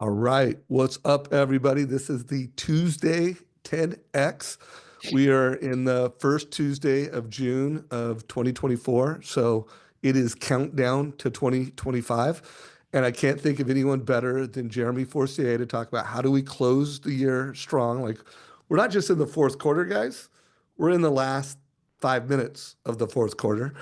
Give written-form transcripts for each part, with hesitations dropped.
All right. What's up, everybody? This is the Tuesday 10X. We are in the first Tuesday of June of 2024. So it is countdown to 2025. And I can't think of anyone better than Jeremy Forcier to talk about how do we close the year strong. Like, we're not just in the fourth quarter, guys. We're in the last 5 minutes of the fourth quarter.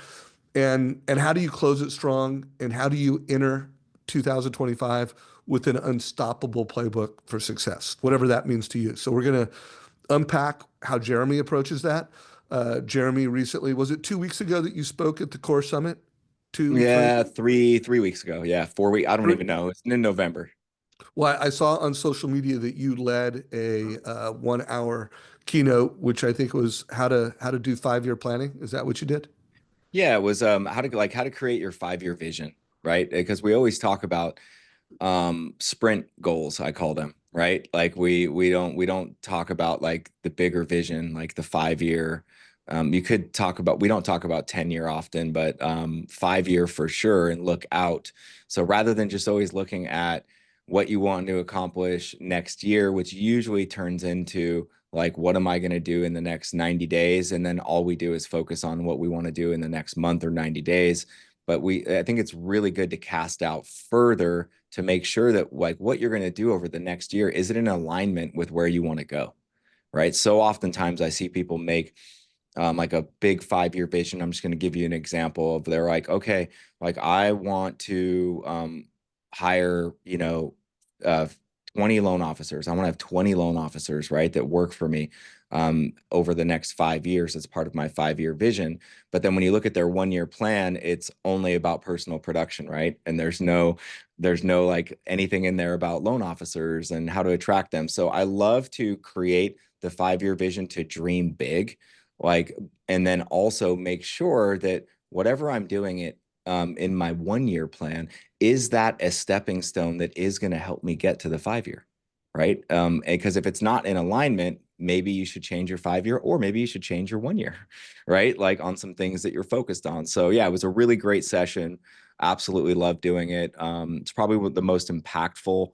And how do you close it strong? And how do you enter 2025 with an unstoppable playbook for success, whatever that means to you? So we're going to unpack how Jeremy approaches that. Jeremy recently, was it 2 weeks ago that you spoke at the Core Summit? Two, three, Yeah, three weeks ago. Yeah, 4 weeks. I don't three. even know. It's in November. Well, I saw on social media that you led a 1 hour keynote, which I think was how to do 5 year planning. Is that what you did? Yeah, it was how to create your 5 year vision, right? Because we always talk about sprint goals, I call them, right? Like we don't talk about like the bigger vision, like the 5 year. You could talk about, we don't talk about 10 year often, but 5 year for sure, and look out. So rather than just always looking at what you want to accomplish next year, which usually turns into like, what am I going to do in the next 90 days? And then all we do is focus on what we want to do in the next month or 90 days. But I think it's really good to cast out further to make sure that like what you're going to do over the next year, is it in alignment with where you want to go? Right. So oftentimes I see people make like a big 5 year vision. I'm just going to give you an example of, they're like, okay, like I want to hire, uh, 20 loan officers. I want to have 20 loan officers, right, that work for me over the next 5 years as part of my 5 year vision. But then when you look at their 1 year plan, it's only about personal production, right? And there's no like anything in there about loan officers and how to attract them. So I love to create the 5 year vision to dream big, like, and then also make sure that whatever I'm doing it in my 1 year plan, is that a stepping stone that is going to help me get to the 5 year, right? Because if it's not in alignment, maybe you should change your 5 year, or maybe you should change your 1 year, right? Like on some things that you're focused on. So yeah, it was a really great session. Absolutely loved doing it. It's probably the most impactful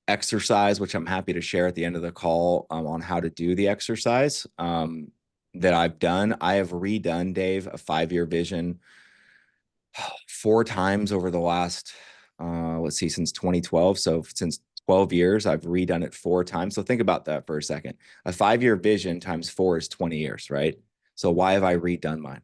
exercise, which I'm happy to share at the end of the call on how to do the exercise that I've done. I have redone, Dave, a 5 year vision 4 times over the last, let's see, since 2012. So since 12 years, I've redone it 4 times. So think about that for a second. A 5 year vision times 4 is 20 years, right? So why have I redone mine,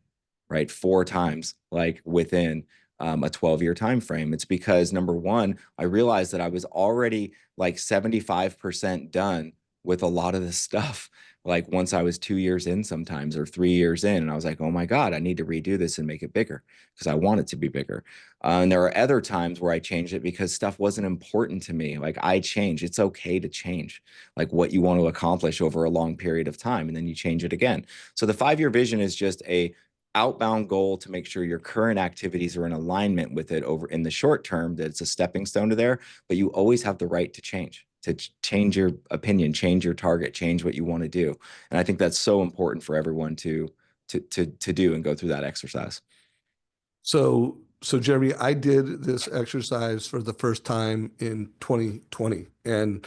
right? 4 times, like within a 12 year time frame. It's because, number one, I realized that I was already like 75% done with a lot of this stuff. Like once I was 2 years in sometimes, or 3 years in, and I was like, oh my God, I need to redo this and make it bigger because I want it to be bigger. And there are other times where I changed it because stuff wasn't important to me. Like I changed. It's okay to change, like what you want to accomplish over a long period of time, and then you change it again. So the 5 year vision is just a outbound goal to make sure your current activities are in alignment with it over in the short term, that it's a stepping stone to there, but you always have the right to change, change your opinion, change your target, change what you want to do. And I think that's so important for everyone to do and go through that exercise. So Jeremy, I did this exercise for the first time in 2020, and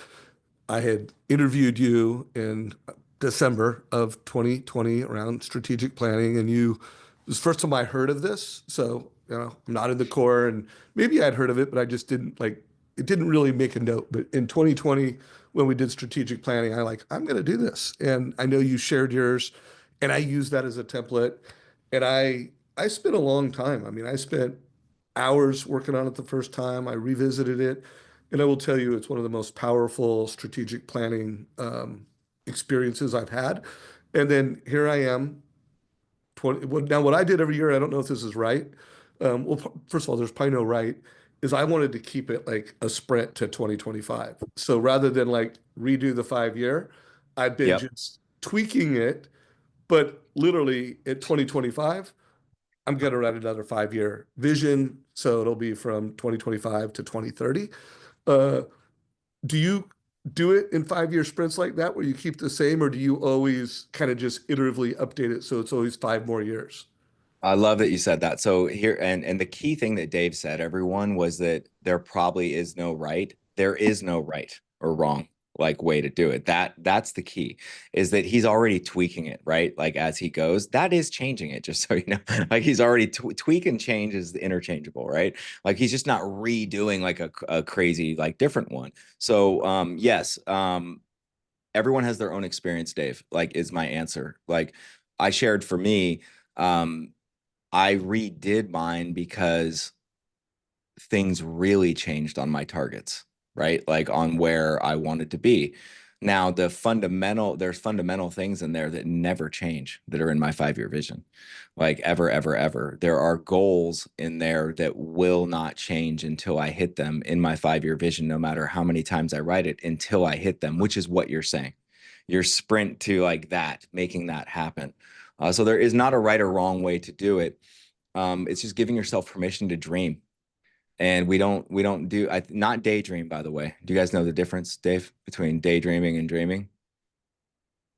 I had interviewed you in December of 2020 around strategic planning, and it was the first time I heard of this. So, I'm not in the core, and maybe I'd heard of it, but I just didn't like it didn't really make a note. But in 2020, when we did strategic planning, I'm going to do this. And I know you shared yours, and I used that as a template. And I spent a long time. I mean, I spent hours working on it the first time. I revisited it, and I will tell you, it's one of the most powerful strategic planning experiences I've had. And then here I am, 20. Now, what I did every year, I don't know if this is right. Well, first of all, there's probably no right. Is I wanted to keep it like a sprint to 2025. So rather than like redo the 5 year, I've been Yep. just tweaking it. But literally at 2025, I'm going to write another 5 year vision. So it'll be from 2025 to 2030. Uh, do you do it in 5 year sprints like that where you keep the same, or do you always kind of just iteratively update it so it's always 5 more years? I love that you said that. So here, and the key thing that Dave said, everyone, was that there probably is no right. There is no right or wrong like way to do it. That's the key, is that he's already tweaking it, right? Like as he goes, that is changing it, just so you know. Like he's already tweak and change is interchangeable, right? Like he's just not redoing like a crazy like different one. So yes, everyone has their own experience, Dave, like is my answer. Like I shared for me, I redid mine because things really changed on my targets, right? Like on where I wanted to be. Now, there's fundamental things in there that never change that are in my 5-year vision, like ever, ever, ever. There are goals in there that will not change until I hit them in my 5-year vision, no matter how many times I write it, until I hit them, which is what you're saying. Your sprint to like that, making that happen. So there is not a right or wrong way to do it. It's just giving yourself permission to dream, and we don't do not daydream, by the way. Do you guys know the difference, Dave, between daydreaming and dreaming?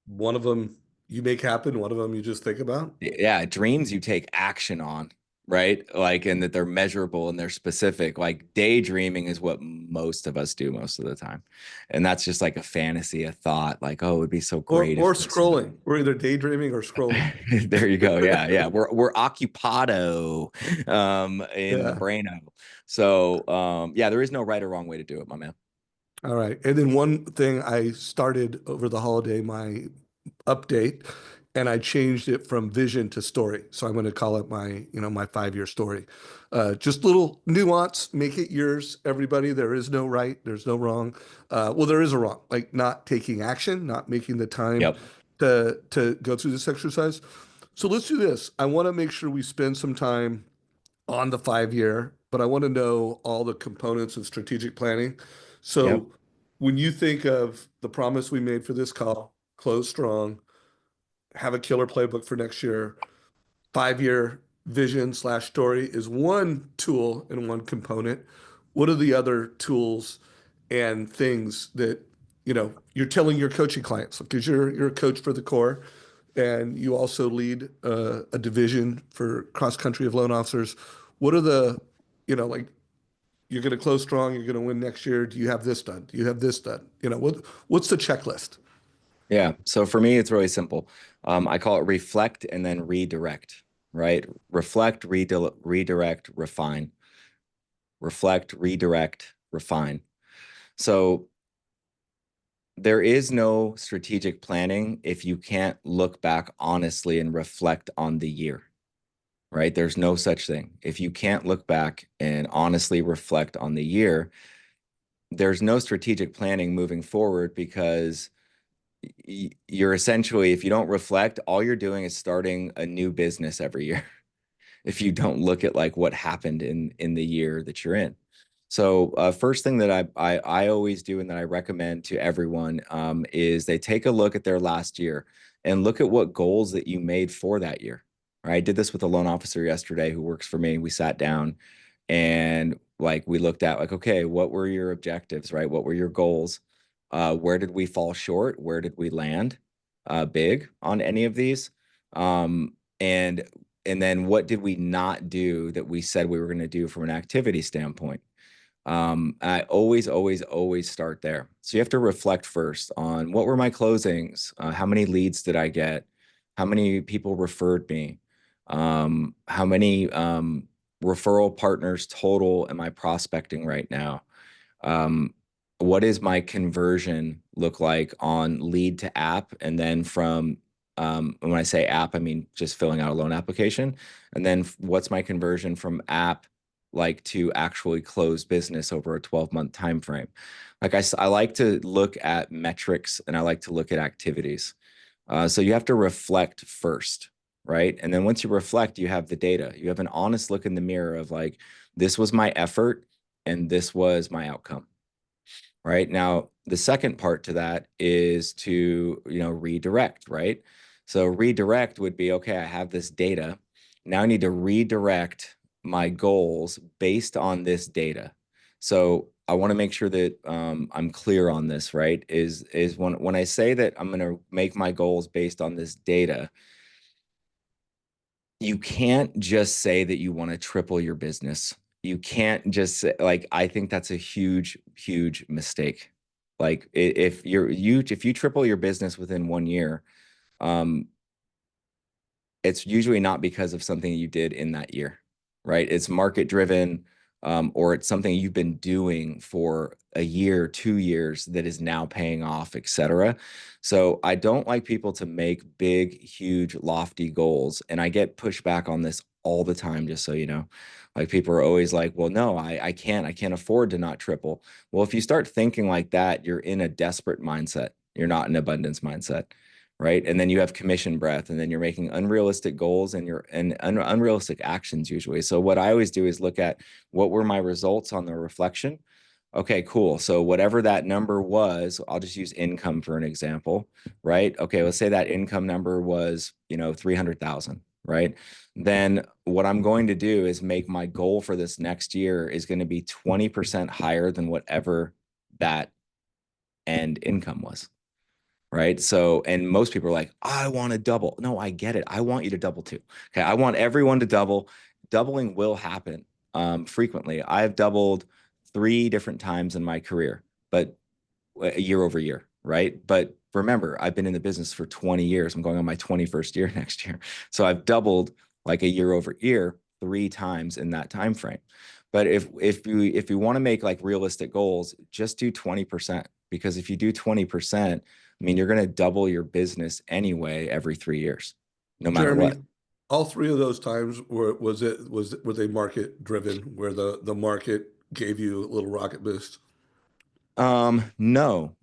One of them you make happen, one of them you just think about. Yeah, dreams you take action on, right? Like, and that they're measurable and they're specific. Like daydreaming is what most of us do most of the time. And that's just like a fantasy, a thought, like, oh, it would be so great Or if this. scrolling. We're either daydreaming or scrolling. There you go. Yeah, yeah. We're occupado in the Yeah. braino. So yeah, there is no right or wrong way to do it, my man. All right. And then one thing I started over the holiday, my update, and I changed it from vision to story. So I'm going to call it my, my 5-year story. Just little nuance, make it yours, everybody. There is no right, there's no wrong. Well, there is a wrong, like not taking action, not making the time Yep. to go through this exercise. So let's do this. I want to make sure we spend some time on the 5-year, but I want to know all the components of strategic planning. Yep. So when you think of the promise we made for this call, close strong, have a killer playbook for next year, 5-year vision/story is one tool and one component. What are the other tools and things that you're telling your coaching clients? Because you're a coach for the core, and you also lead a division for cross country of loan officers. What are the, like you're going to close strong, you're going to win next year. Do you have this done? Do you have this done? What's the checklist? Yeah. So for me, it's really simple. I call it reflect and then redirect, right? Reflect, redirect, refine. Reflect, redirect, refine. So there is no strategic planning if you can't look back honestly and reflect on the year, right? There's no such thing. If you can't look back and honestly reflect on the year, there's no strategic planning moving forward, because you're essentially, if you don't reflect, all you're doing is starting a new business every year. If you don't look at like what happened in the year that you're in. So first thing that I always do and that I recommend to everyone is they take a look at their last year and look at what goals that you made for that year. I did this with a loan officer yesterday who works for me. We sat down and like we looked at like, okay, what were your objectives, right? What were your goals? Where did we fall short? Where did we land big on any of these? And then what did we not do that we said we were going to do from an activity standpoint? I always, always, always start there. So you have to reflect first on what were my closings? How many leads did I get? How many people referred me? How many referral partners total am I prospecting right now? Um, what is my conversion look like on lead to app? And then from, when I say app, I mean just filling out a loan application. And then what's my conversion from app like to actually close business over a 12-month time frame? Like I like to look at metrics and I like to look at activities. So you have to reflect first, right? And then once you reflect, you have the data. You have an honest look in the mirror of like, this was my effort and this was my outcome. Right now, the second part to that is to, redirect, right? So redirect would be, okay, I have this data. Now I need to redirect my goals based on this data. So I want to make sure that I'm clear on this, right? Is when I say that I'm going to make my goals based on this data, you can't just say that you want to triple your business you can't just like, I think that's a huge, huge mistake. Like if you triple your business within 1 year, um, it's usually not because of something you did in that year, right? It's market driven, or it's something you've been doing for a year, 2 years that is now paying off, et cetera. So I don't like people to make big, huge, lofty goals. And I get pushback on this all the time, just so you know. Like people are always like, well, no, I can't afford to not triple. Well, if you start thinking like that, you're in a desperate mindset. You're not an abundance mindset, right? And then you have commission breath, and then you're making unrealistic goals and unrealistic actions usually. So what I always do is look at what were my results on the reflection. Okay, cool. So whatever that number was, I'll just use income for an example, right? Okay, let's say that income number was, 300,000, right? Then what I'm going to do is make my goal for this next year is going to be 20% higher than whatever that end income was. Right. So, and most people are like, I want to double. No, I get it. I want you to double too. Okay. I want everyone to double. Doubling will happen frequently. I've doubled 3 different times in my career, but year over year. Right. But remember, I've been in the business for 20 years. I'm going on my 21st year next year. So I've doubled like a year over year 3 times in that time frame. But if you want to make like realistic goals, just do 20%, because if you do 20%, I mean, you're going to double your business anyway every 3 years, no matter Jeremy, what. all three of those times were they market driven, where the market gave you a little rocket boost? No,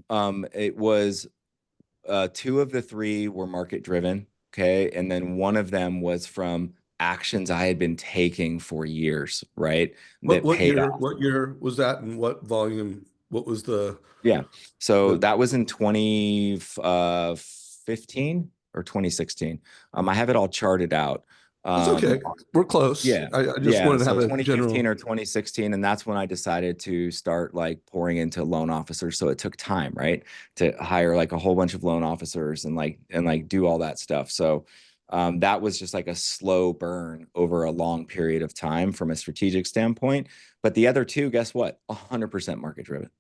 it was 2 of the 3 were market driven. Okay. And then one of them was from actions I had been taking for years, right? What That what paid year off. what year was that, and what volume? What was Yeah. So the that was in 2015 or 2016. I have it all charted out. That's okay. We're close. Yeah. I just Yeah. wanted to So have a 2015 general. or 2016. And that's when I decided to start like pouring into loan officers. So it took time, right? To hire like a whole bunch of loan officers and do all that stuff. So that was just like a slow burn over a long period of time from a strategic standpoint. But the other 2, guess what? 100% market driven.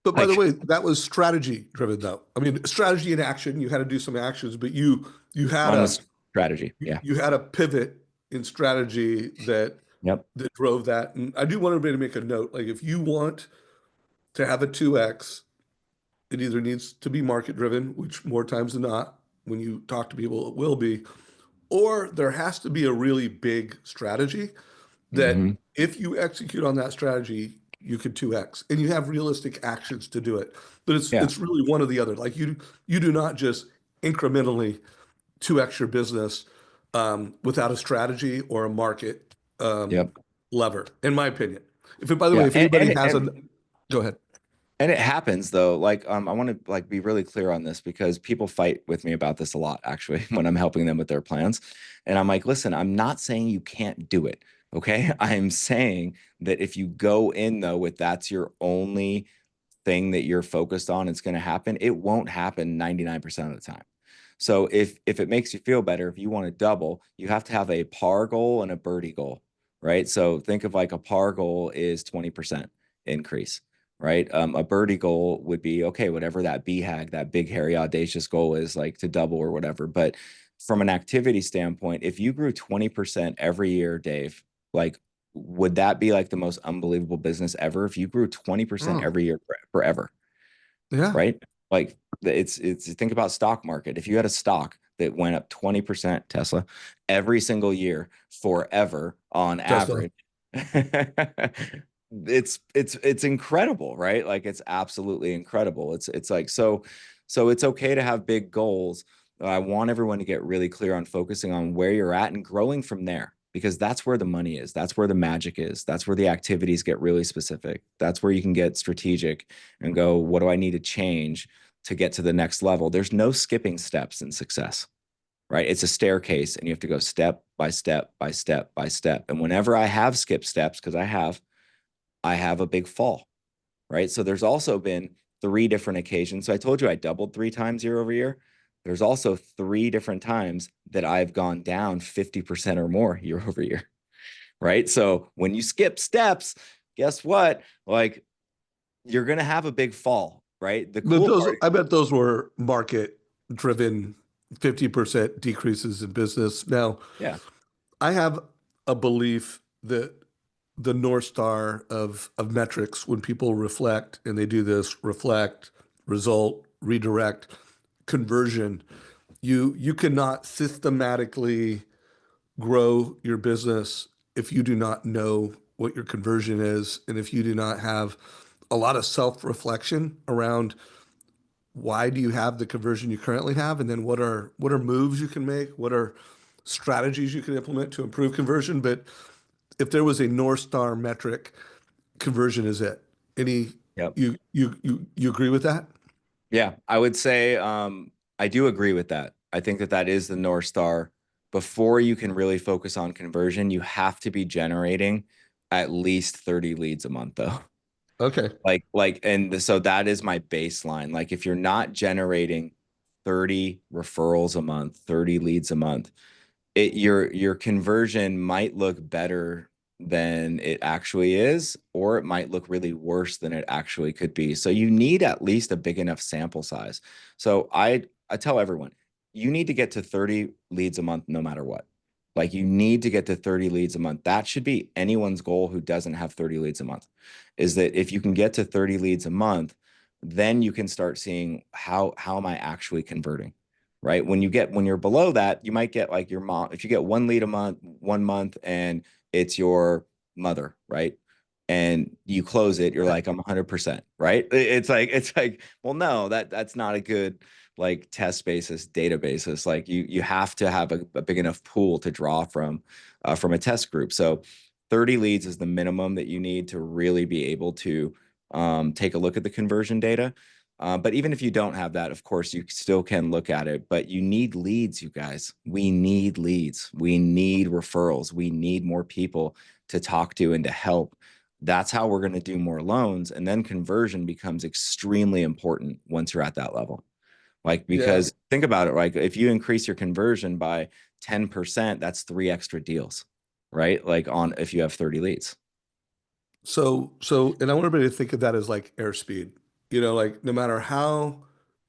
But by the Like way, that was strategy driven though. I mean, strategy in action. You had to do some actions, but you had on the a strategy. you Yeah. you had a pivot in strategy Yep. that drove that. And I do want everybody to make a note. Like if you want to have a 2x, it either needs to be market driven, which more times than not, when you talk to people, it will be, or there has to be a really big strategy that Hmm. if you execute on that strategy, you could 2x and you have realistic actions to do it. But it's Yeah. it's really one or the other. Like you do not just incrementally 2x your business without a strategy or a market Yep. lever, in my opinion. By the way, Yeah. if And anybody and has a, and go ahead. and it happens though. Like I want to like be really clear on this, because people fight with me about this a lot actually when I'm helping them with their plans. And I'm like, listen, I'm not saying you can't do it. Okay. I'm saying that if you go in though with that's your only thing that you're focused on, it's going to happen. It won't happen 99% of the time. So if it makes you feel better, if you want to double, you have to have a par goal and a birdie goal, right? So think of like a par goal is 20% increase, right? A birdie goal would be okay, whatever that BHAG, that big hairy audacious goal is, like to double or whatever. But from an activity standpoint, if you grew 20% every year, Dave, like would that be like the most unbelievable business ever if you grew 20% Oh, every year forever, yeah, right? Like it's think about stock market. If you had a stock that went up 20% Tesla every single year forever on Tesla. average, it's incredible, right? Like it's absolutely incredible. It's like so it's okay to have big goals. I want everyone to get really clear on focusing on where you're at and growing from there, because that's where the money is. That's where the magic is. That's where the activities get really specific. That's where you can get strategic and go, what do I need to change to get to the next level? There's no skipping steps in success, right? It's a staircase and you have to go step by step by step by step. And whenever I have skipped steps, because I have a big fall, right? So there's also been 3 different occasions. So I told you I doubled 3 times year over year. There's also 3 different times that I've gone down 50% or more year over year, right? So when you skip steps, guess what? Like you're going to have a big fall, right? The But cool those, part, I bet those were market driven 50% decreases in business. Now, yeah, I have a belief that the North Star of metrics, when people reflect and they do this, reflect, result, redirect, conversion, you cannot systematically grow your business if you do not know what your conversion is and if you do not have a lot of self-reflection around why do you have the conversion you currently have, and then what are moves you can make, what are strategies you can implement to improve conversion. But if there was a North Star metric, conversion is it. Any yep. you agree with that? Yeah, I would say I do agree with that. I think that that is the North Star. Before you can really focus on conversion, you have to be generating at least 30 leads a month, though. Okay. And so that is my baseline. Like, if you're not generating 30 referrals a month, 30 leads a month, your conversion might look better than it actually is, or it might look really worse than it actually could be. So you need at least a big enough sample size. So I tell everyone, you need to get to 30 leads a month no matter what. Like, you need to get to 30 leads a month. That should be anyone's goal who doesn't have 30 leads a month. Is that if you can get to 30 leads a month, then you can start seeing how am I actually converting? Right? When you're below that, you might get like your mom. If you get one lead a month, 1 month, and it's your mother, right? And you close it, you're like, I'm 100%, right? It's like, well, no, that's not a good like test basis, data basis. Like you have to have a big enough pool to draw from a test group. So 30 leads is the minimum that you need to really be able to take a look at the conversion data. But even if you don't have that, of course, you still can look at it. But you need leads, you guys. We need leads. We need referrals. We need more people to talk to and to help. That's how we're going to do more loans. And then conversion becomes extremely important once you're at that level. Like, Yeah. because think about it, like if you increase your conversion by 10%, that's 3 extra deals, right? Like on if you have 30 leads. And I want everybody to think of that as like airspeed. Like no matter how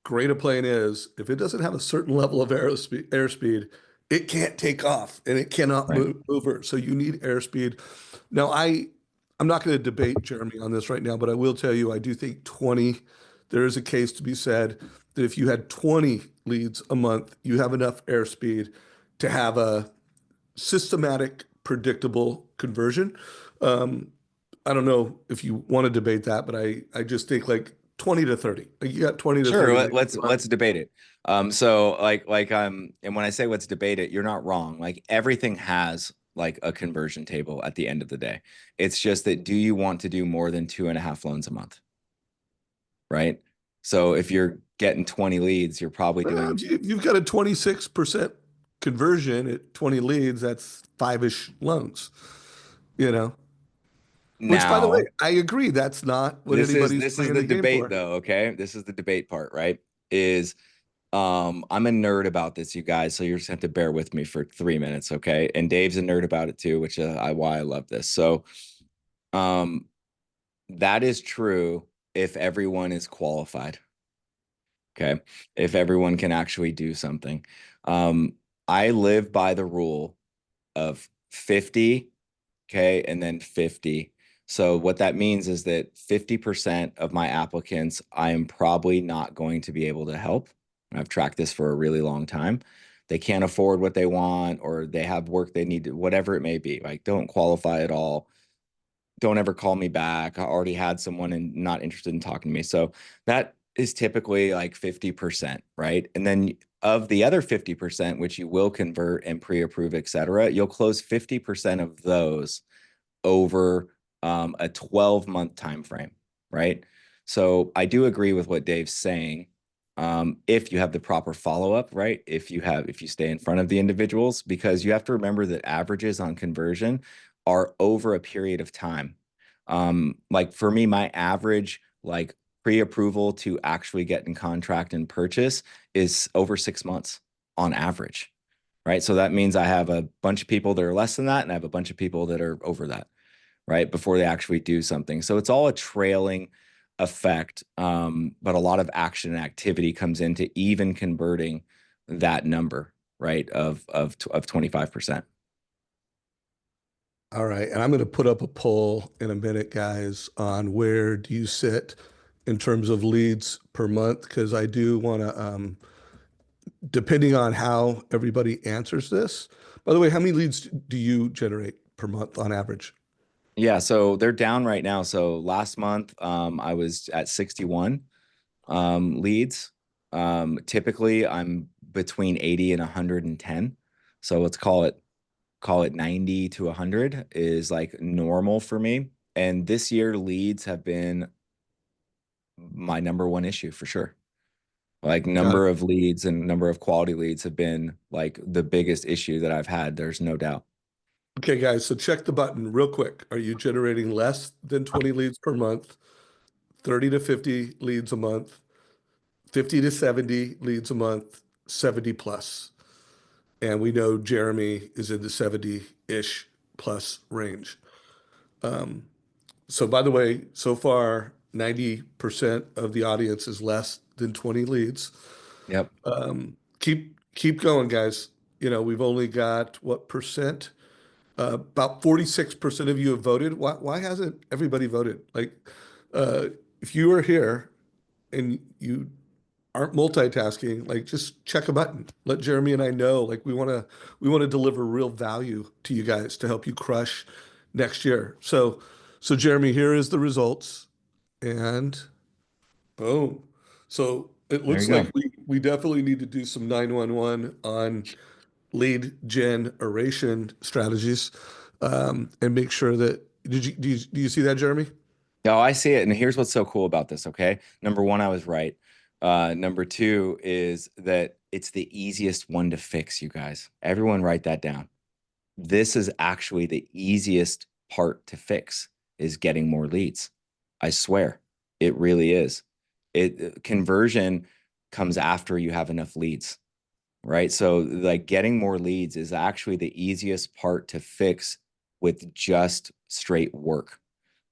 great a plane is, if it doesn't have a certain level of airspeed, it can't take off and it cannot Right. move over. So you need airspeed. Now, I'm not going to debate Jeremy on this right now, but I will tell you I do think 20, there is a case to be said that if you had 20 leads a month, you have enough airspeed to have a systematic, predictable conversion. Um, I don't know if you want to debate that, but I just think like 20 to 30. Like you got 20 to Sure, 30 leads let's a month. let's debate it. So and when I say let's debate it, you're not wrong. Like everything has like a conversion table at the end of the day. It's just that do you want to do more than 2.5 loans a month, right? So if you're getting 20 leads, you're probably Well, doing if you've got a 26% conversion at 20 leads, that's five-ish loans, you know, which by the way, now. I agree. That's not what anybody's This is playing the the game debate for. though, okay? This is the debate part, right? Is I'm a nerd about this, you guys, so you're just have to bear with me for 3 minutes, okay? And Dave's a nerd about it too, which why I love this. So, um, that is true if everyone is qualified, okay? If everyone can actually do something. Um, I live by the rule of 50, okay, and then 50. So what that means is that 50% of my applicants, I am probably not going to be able to help. I've tracked this for a really long time. They can't afford what they want, or they have work they need to, whatever it may be. Like, don't qualify at all. Don't ever call me back. I already had someone and not interested in talking to me. So that is typically like 50%, right? And then of the other 50%, which you will convert and pre-approve, et cetera, you'll close 50% of those over a 12-month time frame, right? So I do agree with what Dave's saying. If you have the proper follow-up, right? If you stay in front of the individuals, because you have to remember that averages on conversion are over a period of time. Like for me, my average like pre-approval to actually get in contract and purchase is over 6 months on average. right? So that means I have a bunch of people that are less than that, and I have a bunch of people that are over that, right? Before they actually do something. So it's all a trailing effect. But a lot of action and activity comes into even converting that number, right? Of 25%. All right. And I'm going to put up a poll in a minute, guys, on where do you sit in terms of leads per month? Because I do want to, depending on how everybody answers this. By the way, how many leads do you generate per month on average? Yeah, so they're down right now. So last month, I was at 61 leads. Typically, I'm between 80 and 110. So let's call it 90 to 100 is like normal for me. And this year, leads have been my number one issue for sure. Like Got number it. of leads and number of quality leads have been like the biggest issue that I've had. There's no doubt. Okay, guys. So check the button real quick. Are you generating less than 20 leads per month, 30 to 50 leads a month, 50 to 70 leads a month, 70 plus? And we know Jeremy is in the 70-ish plus range. So by the way, so far, 90% of the audience is less than 20 leads. Yep. Keep going, guys. You know, we've only got what percent? About 46% of you have voted. Why hasn't everybody voted? Like, uh, if you are here and you aren't multitasking, like just check a button. Let Jeremy and I know. Like we want to deliver real value to you guys to help you crush next year. So Jeremy, here is the results, and boom. So it There you looks go. like we definitely need to do some 911 on lead generation strategies, and make sure that do you see that, Jeremy? No, I see it. And here's what's so cool about this. Okay. Number one, I was right. Number two is that it's the easiest one to fix, you guys. Everyone write that down. This is actually the easiest part to fix is getting more leads. I swear it really is. It conversion comes after you have enough leads, right? So like getting more leads is actually the easiest part to fix with just straight work.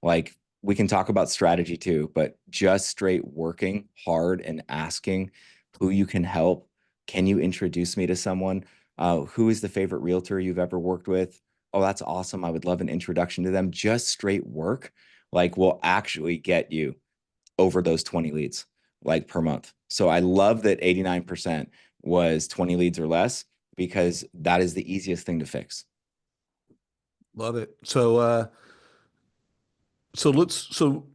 Like we can talk about strategy too, but just straight working hard and asking who you can help. Can you introduce me to someone? Who is the favorite realtor you've ever worked with? Oh, that's awesome. I would love an introduction to them. Just straight work, like will actually get you over those 20 leads like per month. So I love that 89% was 20 leads or less because that is the easiest thing to fix. Love it. So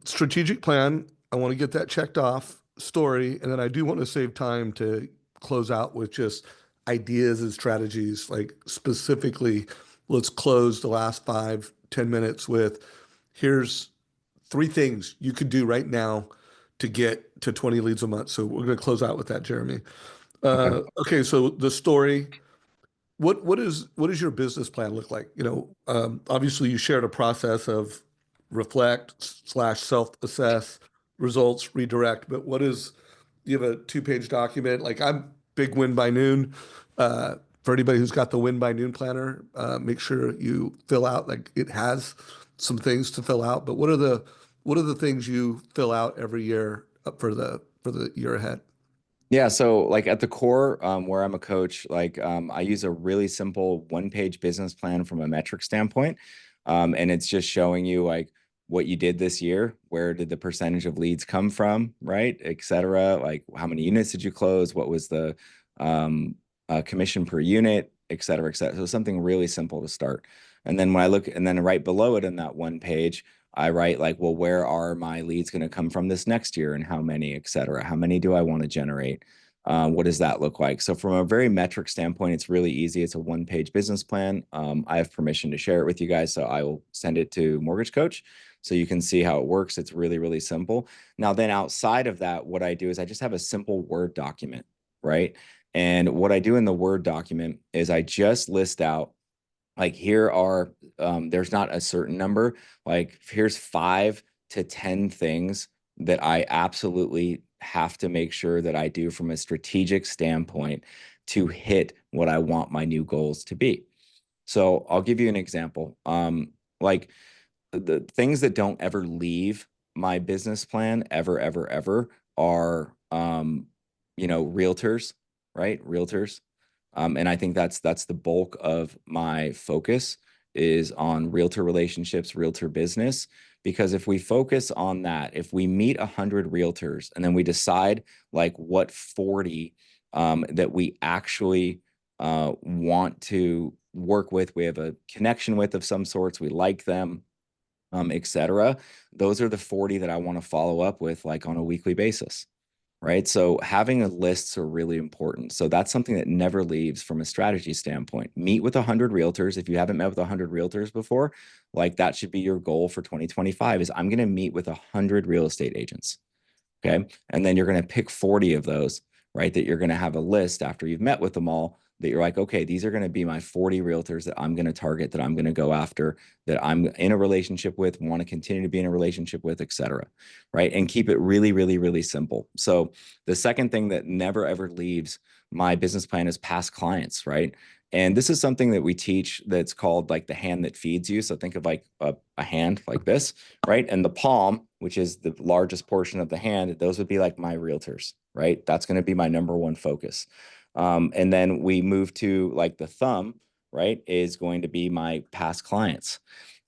strategic plan. I want to get that checked off. Story, and then I do want to save time to close out with just ideas and strategies. Like specifically, let's close the last 5, 10 minutes with here's three things you could do right now to get to 20 leads a month. So we're going to close out with that, Jeremy. Okay. Okay, so the story. What does your business plan look like? Obviously you shared a process of reflect slash self-assess, results, redirect, but you have a 2-page document. Like I'm big win by noon. For anybody who's got the win by noon planner, make sure you fill out like it has some things to fill out. But what are the things you fill out every year for the year ahead? Yeah, so like at the core, where I'm a coach, like I use a really simple one-page business plan from a metric standpoint, and it's just showing you like what you did this year, where did the percentage of leads come from, right, et cetera, like how many units did you close, what was the commission per unit, et cetera, et cetera. So something really simple to start. And then when I look, and then right below it in that one page, I write like, well, where are my leads going to come from this next year and how many, et cetera? How many do I want to generate? What does that look like? So from a very metric standpoint, it's really easy. It's a one-page business plan. I have permission to share it with you guys, so I will send it to Mortgage Coach so you can see how it works. It's really, really simple. Now, then outside of that, what I do is I just have a simple Word document, right? And what I do in the Word document is I just list out like here are there's not a certain number, like here's 5 to 10 things that I absolutely have to make sure that I do from a strategic standpoint to hit what I want my new goals to be. So I'll give you an example. Like the things that don't ever leave my business plan ever, ever, ever are, realtors, right? Realtors. And I think that's the bulk of my focus is on realtor relationships, realtor business. Because if we focus on that, if we meet 100 realtors and then we decide like what 40 that we actually want to work with, we have a connection with of some sorts, we like them, etc. Those are the 40 that I want to follow up with like on a weekly basis, right? So having a lists are really important. So that's something that never leaves from a strategy standpoint. Meet with 100 realtors. If you haven't met with 100 realtors before, like that should be your goal for 2025 is I'm going to meet with 100 real estate agents. Okay. And then you're going to pick 40 of those, right? That you're going to have a list after you've met with them all that you're like, okay, these are going to be my 40 realtors that I'm going to target, that I'm going to go after, that I'm in a relationship with, want to continue to be in a relationship with, et cetera. Right. And keep it really, really, really simple. So the second thing that never ever leaves my business plan is past clients, right? And this is something that we teach that's called like the hand that feeds you. So think of like a hand like this, right? And the palm, which is the largest portion of the hand, those would be like my realtors, right? That's going to be my number one focus. And then we move to like the thumb, right, is going to be my past clients.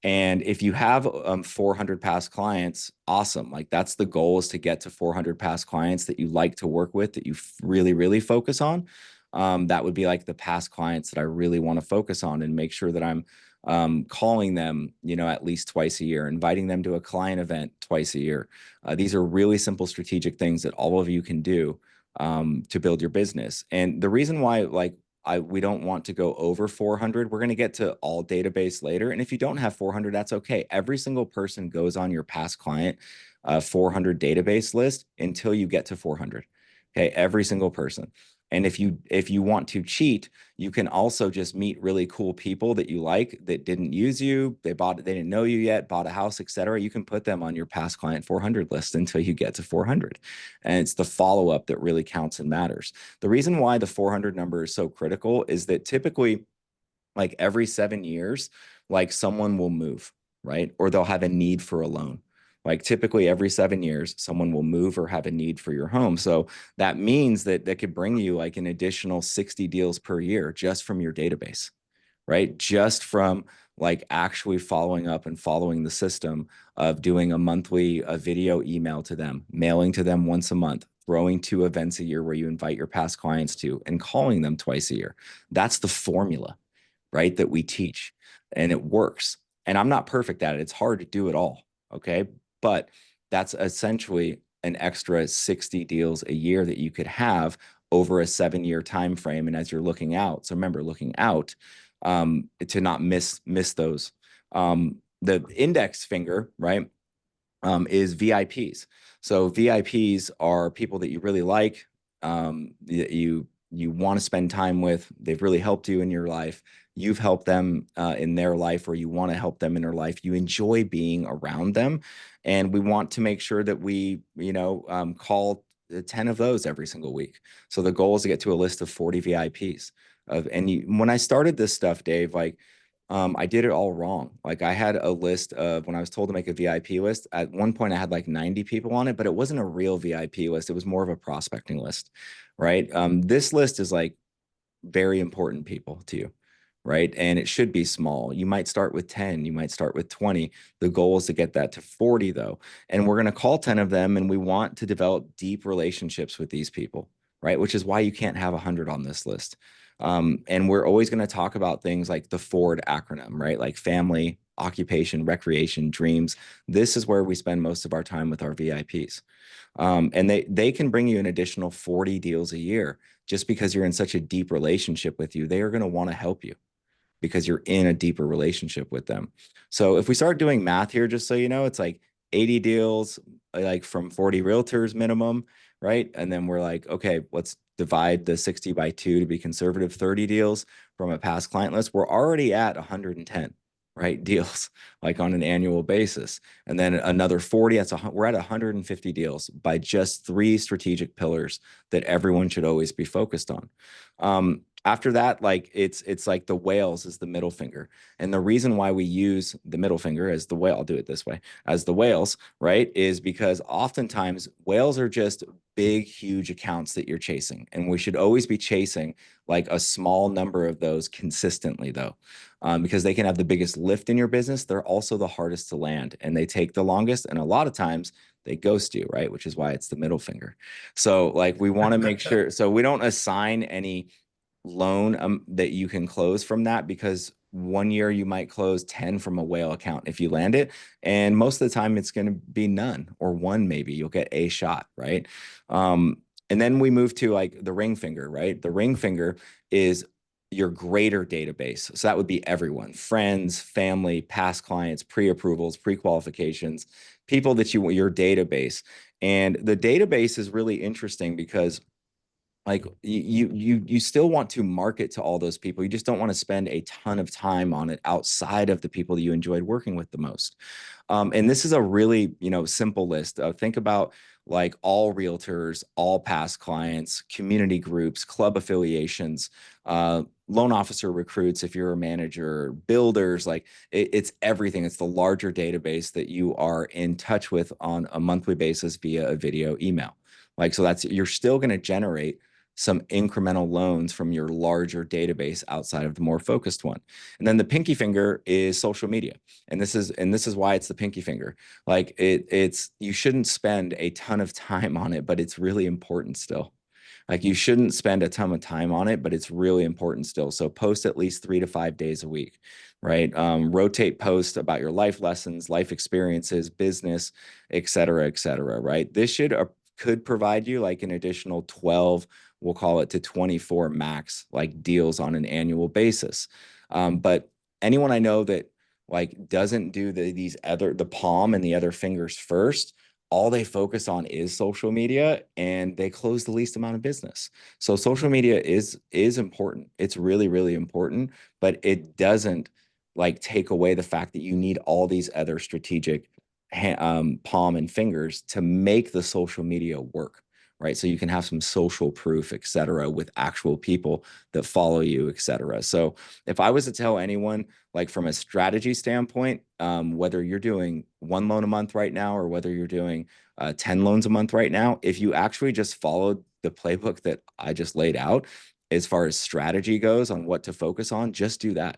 And if you have 400 past clients, awesome. Like that's the goal, is to get to 400 past clients that you like to work with, that you really, really focus on. That would be like the past clients that I really want to focus on and make sure that I'm calling them, at least twice a year, inviting them to a client event twice a year. These are really simple strategic things that all of you can do to build your business. And the reason why, like, we don't want to go over 400. We're going to get to all database later. And if you don't have 400, that's okay. Every single person goes on your past client 400 database list until you get to 400. Okay, every single person. And if you want to cheat, you can also just meet really cool people that you like that didn't use you, they didn't know you yet, bought a house, etc. You can put them on your past client 400 list until you get to 400. And it's the follow-up that really counts and matters. The reason why the 400 number is so critical is that typically, like every 7 years, like someone will move, right? Or they'll have a need for a loan. Like typically every 7 years, someone will move or have a need for your home. So that means that could bring you like an additional 60 deals per year just from your database, right? Just from like actually following up and following the system of doing a monthly video email to them, mailing to them once a month, throwing 2 events a year where you invite your past clients to, and calling them twice a year. That's the formula, right, that we teach, and it works. And I'm not perfect at it. It's hard to do it all. Okay. But that's essentially an extra 60 deals a year that you could have over a 7-year time frame. And as you're looking out, so remember, looking out, to not miss those. The index finger, right, is VIPs. So VIPs are people that you really like, you want to spend time with. They've really helped you in your life. You've helped them in their life, or you want to help them in their life. You enjoy being around them, and we want to make sure that we, call 10 of those every single week. So the goal is to get to a list of 40 VIPs. When I started this stuff, Dave, like, I did it all wrong. Like I had a list of, when I was told to make a VIP list, at one point I had like 90 people on it, but it wasn't a real VIP list. It was more of a prospecting list, right? This list is like very important people to you, right? And it should be small. You might start with 10, you might start with 20. The goal is to get that to 40 though. And we're going to call 10 of them, and we want to develop deep relationships with these people, right? Which is why you can't have 100 on this list. And we're always going to talk about things like the FORD acronym, right? Like family, occupation, recreation, dreams. This is where we spend most of our time with our VIPs. And they can bring you an additional 40 deals a year just because you're in such a deep relationship with you. They are going to want to help you because you're in a deeper relationship with them. So if we start doing math here, just so you know, it's like 80 deals, like from 40 realtors minimum, right? And then we're like, okay, let's divide the 60 by 2 to be conservative, 30 deals from a past client list. We're already at 110. right? Deals like on an annual basis. And then another 40, we're at 150 deals by just three strategic pillars that everyone should always be focused on. After that, like it's like the whales is the middle finger. And the reason why we use the middle finger as the whale, I'll do it this way, as the whales, right, is because oftentimes whales are just big, huge accounts that you're chasing. And we should always be chasing like a small number of those consistently, though, because they can have the biggest lift in your business. They're also the hardest to land and they take the longest. And a lot of times they ghost you, right? Which is why it's the middle finger. So, like, we want to make sure, so we don't assign any loan that you can close from that, because one year you might close 10 from a whale account if you land it. And most of the time it's going to be none or one, maybe you'll get a shot, right? And then we move to like the ring finger, right? The ring finger is your greater database. So that would be everyone, friends, family, past clients, pre-approvals, pre-qualifications, people that your database. And the database is really interesting because like you still want to market to all those people. You just don't want to spend a ton of time on it outside of the people that you enjoyed working with the most. And this is a really, simple list. Think about like all realtors, all past clients, community groups, club affiliations, loan officer recruits, if you're a manager, builders, like it's everything. It's the larger database that you are in touch with on a monthly basis via a video email. Like, so you're still going to generate some incremental loans from your larger database outside of the more focused one. And then the pinky finger is social media. And this is why it's the pinky finger. Like it's you shouldn't spend a ton of time on it, but it's really important still. Like you shouldn't spend a ton of time on it, but it's really important still. So post at least 3 to 5 days a week, right? Rotate posts about your life lessons, life experiences, business, et cetera, right? This could provide you like an additional 12, we'll call it to 24 max, like deals on an annual basis. But anyone I know that like doesn't do the palm and the other fingers first, all they focus on is social media and they close the least amount of business. So social media is important. It's really, really important, but it doesn't like take away the fact that you need all these other strategic palm and fingers to make the social media work, right? So you can have some social proof, et cetera, with actual people that follow you, et cetera. So if I was to tell anyone, like from a strategy standpoint, whether you're doing 1 loan a month right now or whether you're doing 10 loans a month right now, if you actually just followed the playbook that I just laid out, as far as strategy goes on what to focus on, just do that.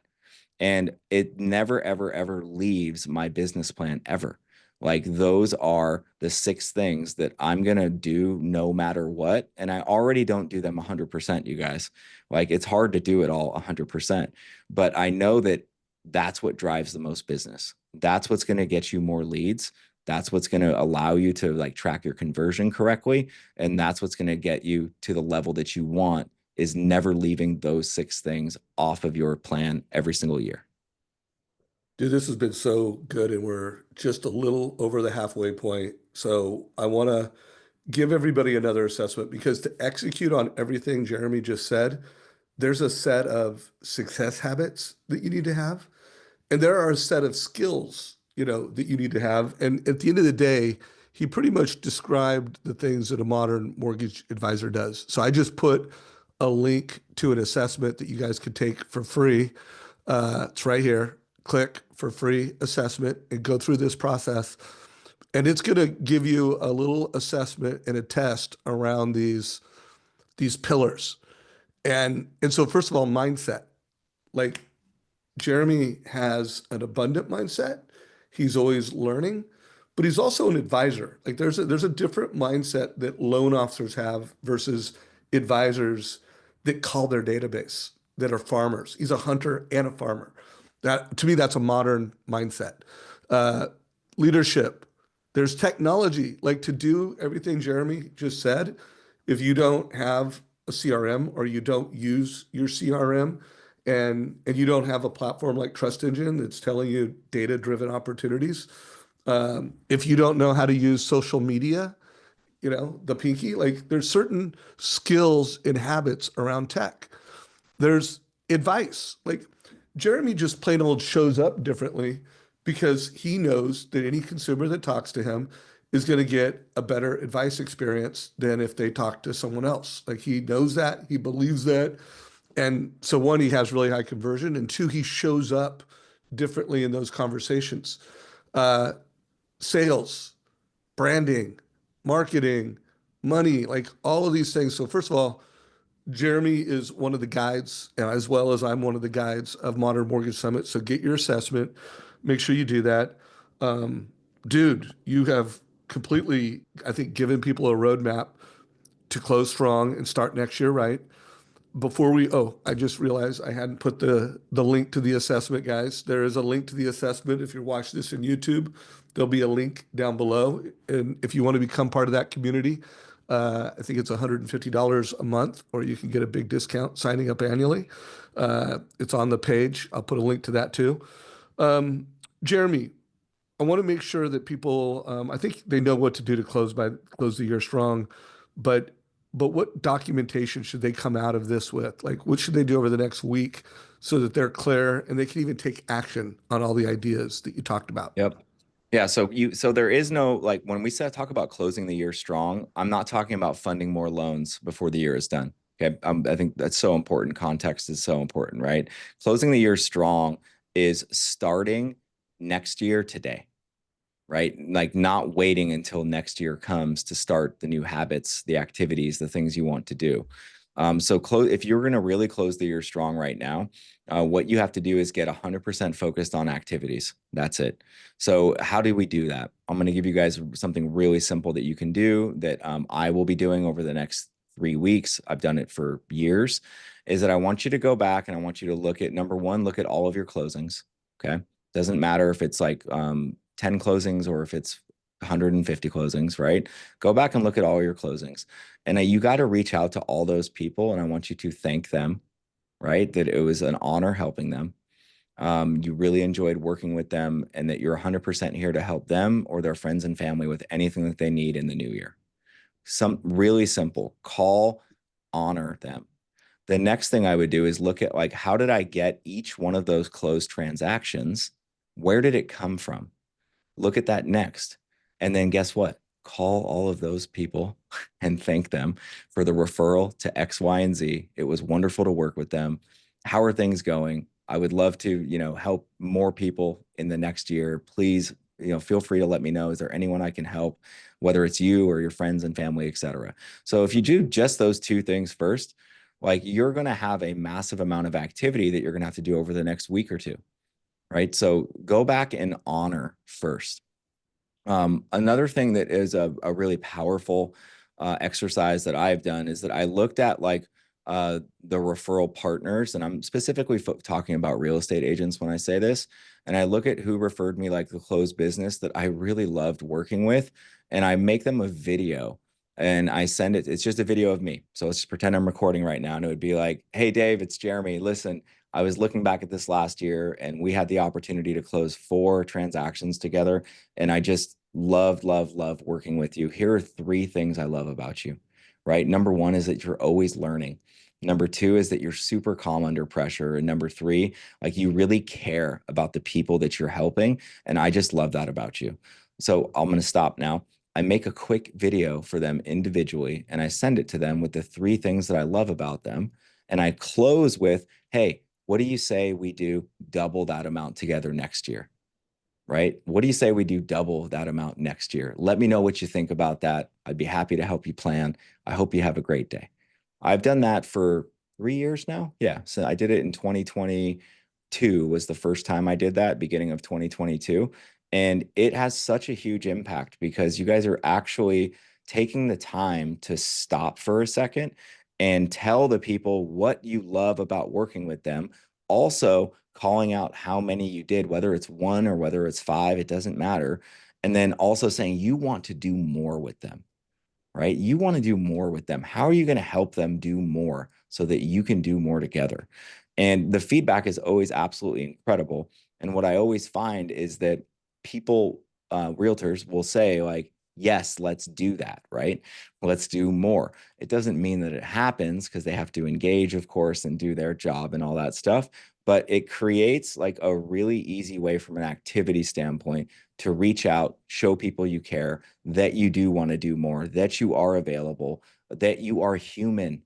And it never, ever, ever leaves my business plan ever. Like those are the 6 things that I'm going to do no matter what. And I already don't do them 100%, you guys. Like it's hard to do it all 100%. But I know that that's what drives the most business. That's what's going to get you more leads. That's what's going to allow you to like track your conversion correctly. And that's what's going to get you to the level that you want, is never leaving those 6 things off of your plan every single year. Dude, this has been so good, and we're just a little over the halfway point. So I want to give everybody another assessment because to execute on everything Jeremy just said, there's a set of success habits that you need to have, and there are a set of skills, that you need to have. And at the end of the day, he pretty much described the things that a modern mortgage advisor does. So I just put a link to an assessment that you guys could take for free. It's right here. Click for free assessment and go through this process. And it's going to give you a little assessment and a test around these pillars. And so first of all, mindset. Like Jeremy has an abundant mindset. He's always learning, but he's also an advisor. Like there's a different mindset that loan officers have versus advisors that call their database, that are farmers. He's a hunter and a farmer. That to me, that's a modern mindset. Uh, Leadership. There's technology, like to do everything Jeremy just said. If you don't have a CRM or you don't use your CRM, and you don't have a platform like Trust Engine that's telling you data-driven opportunities. If you don't know how to use social media, the pinky, like there's certain skills and habits around tech. There's advice. Like Jeremy just plain old shows up differently because he knows that any consumer that talks to him is going to get a better advice experience than if they talk to someone else. Like he knows that, he believes that. And so one, he has really high conversion, and two, he shows up differently in those conversations. Uh, Sales, branding, marketing, money, like all of these things. So first of all, Jeremy is one of the guides, as well as I'm one of the guides of Modern Mortgage Summit. So get your assessment. Make sure you do that. Um, Dude, you have completely, I think, given people a roadmap to close strong and start next year, right? Before we, oh, I just realized I hadn't put the link to the assessment, guys. There is a link to the assessment. If you're watching this in YouTube, there'll be a link down below. And if you want to become part of that community, I think it's $150 a month, or you can get a big discount signing up annually. It's on the page. I'll put a link to that too. Jeremy, I want to make sure that people, I think they know what to do to close the year strong, but what documentation should they come out of this with? Like, what should they do over the next week so that they're clear and they can even take action on all the ideas that you talked about? Yep. Yeah. So there is no, like, when we talk about closing the year strong, I'm not talking about funding more loans before the year is done. Okay. I think that's so important. Context is so important, right? Closing the year strong is starting next year today, right? Like not waiting until next year comes to start the new habits, the activities, the things you want to do. If you're going to really close the year strong right now, what you have to do is get 100% focused on activities. That's it. So how do we do that? I'm going to give you guys something really simple that you can do that I will be doing over the next 3 weeks. I've done it for years. Is that I want you to go back and I want you to look at, number one, look at all of your closings. Okay. Doesn't matter if it's like 10 closings or if it's 150 closings, right? Go back and look at all your closings. And you got to reach out to all those people. And I want you to thank them, right? That it was an honor helping them. You really enjoyed working with them and that you're 100% here to help them or their friends and family with anything that they need in the new year. Some really simple: call, honor them. The next thing I would do is look at, like, how did I get each one of those closed transactions? Where did it come from? Look at that next. And then guess what? Call all of those people and thank them for the referral to X, Y, and Z. It was wonderful to work with them. How are things going? I would love to, help more people in the next year. Please, feel free to let me know. Is there anyone I can help, whether it's you or your friends and family, et cetera? So if you do just those two things first, like, you're going to have a massive amount of activity that you're going to have to do over the next week or two, right? So go back and honor first. Another thing that is a really powerful exercise that I've done is that I looked at, like, the referral partners, and I'm specifically talking about real estate agents when I say this, and I look at who referred me, like the closed business that I really loved working with, and I make them a video and I send it. It's just a video of me. So let's just pretend I'm recording right now, and it would be like, "Hey, Dave, it's Jeremy. Listen, I was looking back at this last year and we had the opportunity to close 4 transactions together. And I just loved, loved, loved working with you. Here are 3 things I love about you, right? Number 1 is that you're always learning. Number 2 is that you're super calm under pressure. And number 3, like, you really care about the people that you're helping. And I just love that about you." So I'm going to stop now. I make a quick video for them individually and I send it to them with the 3 things that I love about them. And I close with, "Hey, what do you say we do double that amount together next year?" Right? What do you say we do double that amount next year? Let me know what you think about that. I'd be happy to help you plan. I hope you have a great day. I've done that for 3 years now. Yeah. So I did it in 2022 was the first time I did that, beginning of 2022. And it has such a huge impact because you guys are actually taking the time to stop for a second and tell the people what you love about working with them. Also, calling out how many you did, whether it's 1 or whether it's 5, it doesn't matter. And then also saying you want to do more with them, right? You want to do more with them. How are you going to help them do more so that you can do more together? And the feedback is always absolutely incredible. And what I always find is that people, realtors will say, like, "Yes, let's do that," right? Let's do more. It doesn't mean that it happens because they have to engage, of course, and do their job and all that stuff. but it creates like a really easy way from an activity standpoint to reach out, show people you care, that you do want to do more, that you are available, that you are human,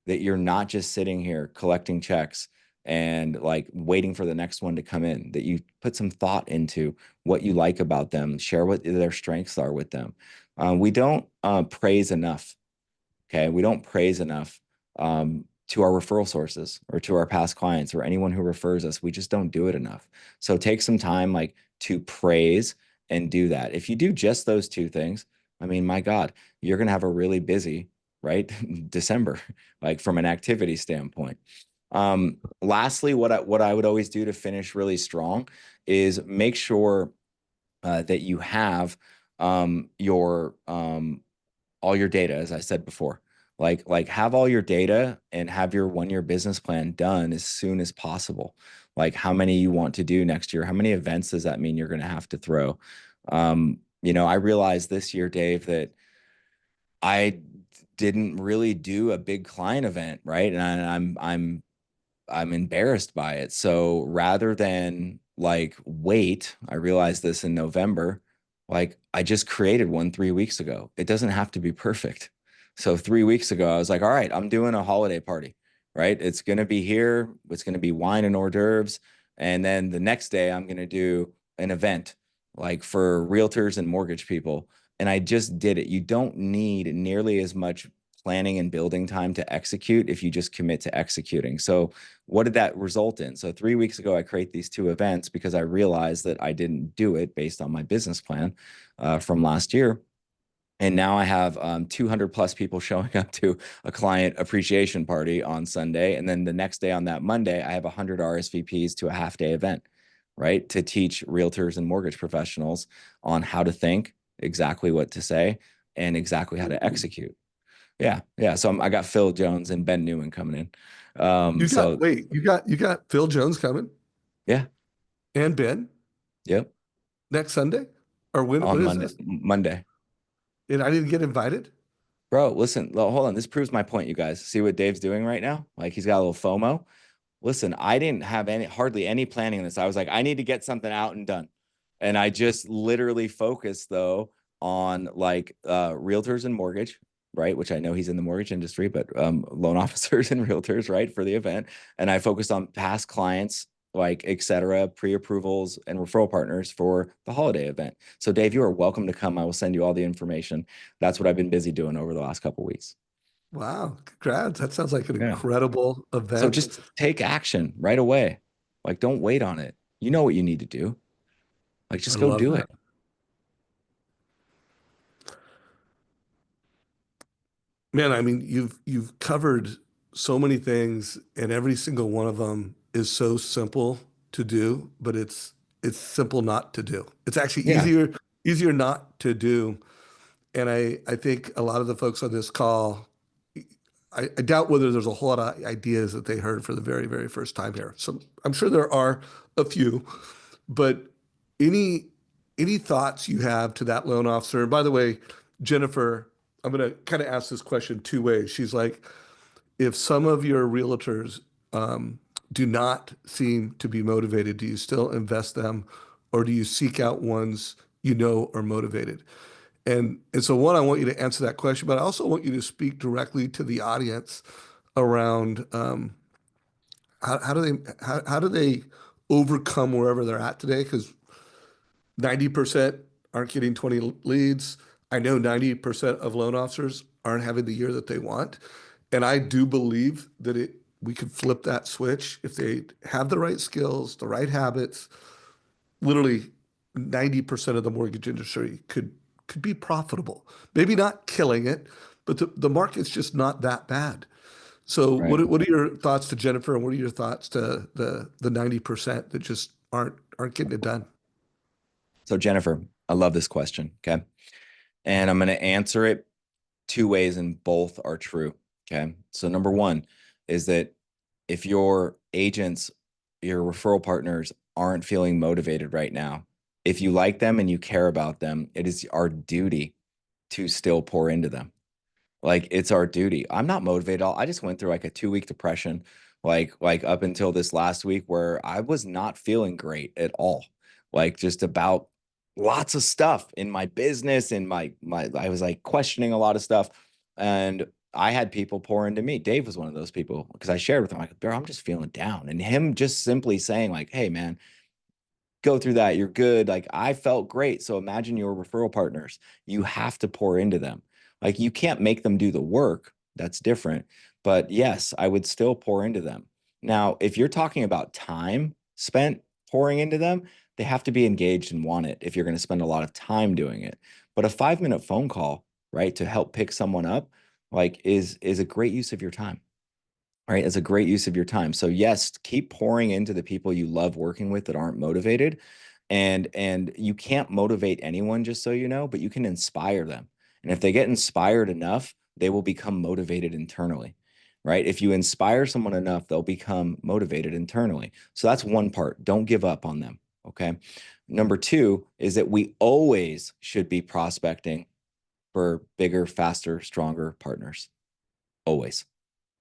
that you're not just sitting here collecting checks and like waiting for the next one to come in, that you put some thought into what you like about them, share what their strengths are with them. We don't praise enough. Okay. We don't praise enough to our referral sources or to our past clients or anyone who refers us. We just don't do it enough. So take some time like to praise and do that. If you do just those two things, I mean, my God, you're going to have a really busy, right? December, like from an activity standpoint. Lastly, what I would always do to finish really strong is make sure that you have your all your data, as I said before. Like have all your data and have your 1 year business plan done as soon as possible. Like how many you want to do next year, how many events does that mean you're going to have to throw? I realized this year, Dave, that I didn't really do a big client event, right? And I'm embarrassed by it. So rather than like wait, I realized this in November, like I just created one 3 weeks ago. It doesn't have to be perfect. So 3 weeks ago, I was like, all right, I'm doing a holiday party, right? It's going to be here. It's going to be wine and hors d'oeuvres. And then the next day, I'm going to do an event like for realtors and mortgage people. And I just did it. You don't need nearly as much planning and building time to execute if you just commit to executing. So what did that result in? So 3 weeks ago, I create these two events because I realized that I didn't do it based on my business plan from last year. And now I have 200 plus people showing up to a client appreciation party on Sunday. And then the next day on that Monday, I have 100 RSVPs to a half day event, right? To teach realtors and mortgage professionals on how to think, exactly what to say, and exactly how to execute. Yeah, yeah. So I got Phil Jones and Ben Newman coming in. So You got Phil Jones coming yeah, and Ben yep. next Sunday, or when On is Monday, this? Monday, And I didn't get invited. bro. Listen, hold on. This proves my point, you guys. See what Dave's doing right now? Like he's got a little FOMO. Listen, I didn't have hardly any planning in this. I was like, I need to get something out and done. And I just literally focused though on like realtors and mortgage, right? Which I know he's in the mortgage industry, but loan officers and realtors, right, for the event. And I focused on past clients, like et cetera, pre-approvals and referral partners for the holiday event. So Dave, you are welcome to come. I will send you all the information. That's what I've been busy doing over the last couple of weeks. Wow, congrats. That sounds like an Yeah. incredible So event. just take action right away. Like, don't wait on it. You know what you need to do. Like, I just go love do that. it. Man, I mean, you've covered so many things, and every single one of them is so simple to do, but it's simple not to do. It's actually Yeah. easier not to do. And I think a lot of the folks on this call, I doubt whether there's a whole lot of ideas that they heard for the very, very first time here. So I'm sure there are a few, but any any thoughts you have to that loan officer? And by the way, Jennifer, I'm going to kind of ask this question two ways. She's like, if some of your realtors do not seem to be motivated, do you still invest them, or do you seek out ones you know are motivated? And so one, I want you to answer that question, but I also want you to speak directly to the audience around how do they overcome wherever they're at today? Because 90% aren't getting 20 leads. I know 90% of loan officers aren't having the year that they want. And I do believe that we could flip that switch if they have the right skills, the right habits. Literally 90% of the mortgage industry could be profitable. Maybe not killing it, but the market's just not that bad. So Right. what are your thoughts to Jennifer, and what are your thoughts to the 90% that just aren't getting it done? So, Jennifer, I love this question. Okay. And I'm going to answer it two ways, and both are true. Okay. So, number one is that if your agents, your referral partners aren't feeling motivated right now, if you like them and you care about them, it is our duty to still pour into them. Like it's our duty. I'm not motivated at all. I just went through like a 2 week depression like up until this last week where I was not feeling great at all. Like just about lots of stuff in my business and my I was like questioning a lot of stuff. And I had people pour into me. Dave was one of those people because I shared with him, like, bro, I'm just feeling down. And him just simply saying, like, hey man, go through that. You're good. Like I felt great. So imagine your referral partners. You have to pour into them. Like you can't make them do the work. That's different. But yes, I would still pour into them. Now, if you're talking about time spent pouring into them, they have to be engaged and want it if you're going to spend a lot of time doing it. But a 5 minute phone call, right, to help pick someone up, like is a great use of your time. Right. It's a great use of your time. So yes, keep pouring into the people you love working with that aren't motivated. And you can't motivate anyone, just so you know, but you can inspire them. And if they get inspired enough, they will become motivated internally. Right. If you inspire someone enough, they'll become motivated internally. So that's one part. Don't give up on them. Okay. Number two is that we always should be prospecting for bigger, faster, stronger partners. Always.